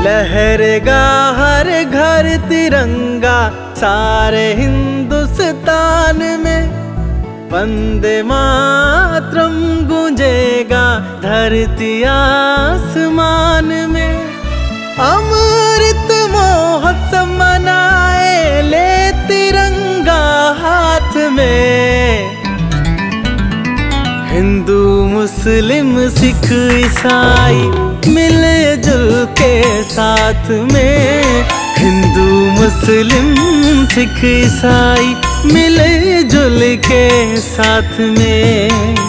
लहरेगा हर घर तिरंगा सारे हिंदुस्तान में, वंदे मातरम गूंजेगा धरती आसमान में। अमृत महोत्सव मनाए ले तिरंगा हाथ में, हिंदू मुस्लिम सिख ईसाई मिले जुल के साथ में। हिंदू मुस्लिम सिख ईसाई मिले जुल के साथ में।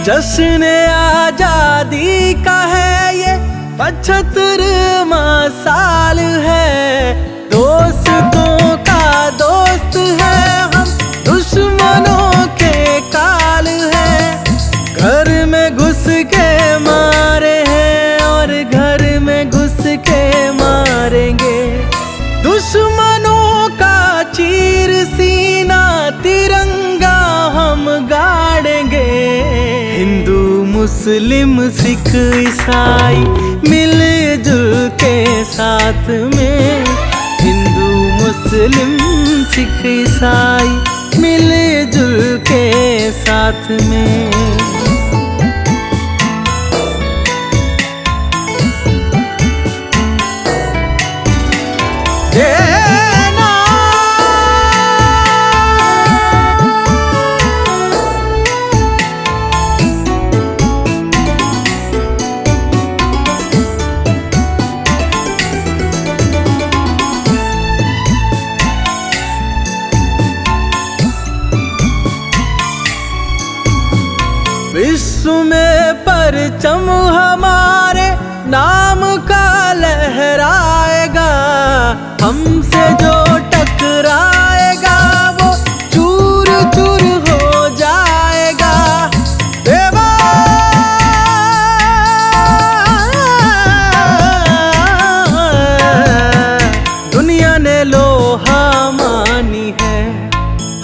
जश्न आजादी का है ये 75वां साल है। दोस्तों का दोस्त है हम, दुश्मनों के काल है। घर में घुस के मारे हैं और घर में घुस के मारेंगे। दुश्मनों का चीर सीना तिरंगा हम गाड़ेंगे। हिंदू मुस्लिम सिख ईसाई मिले जुल के साथ में। हिंदू मुस्लिम सिख ईसाई मिले जुल के साथ में। विश्व में परचम हमारे नाम का लहराएगा। हमसे जो टकराएगा वो चूर चूर हो जाएगा। देवा दुनिया ने लोहा मानी है,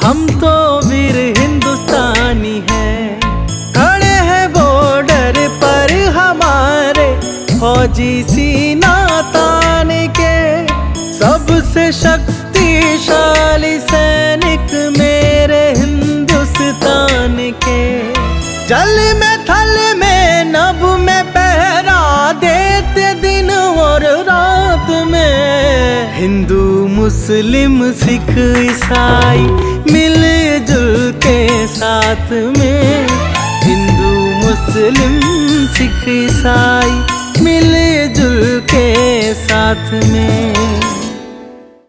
हम तो वीर हिंदुस्तानी है। फौजी सीना तान के सबसे शक्तिशाली सैनिक मेरे हिंदुस्तान के। जल में थल में नभ में पहरा देते दिन और रात में। हिंदू मुस्लिम सिख ईसाई मिले जुल के साथ में। हिंदू मुस्लिम सिख ईसाई मिले जुल के साथ में।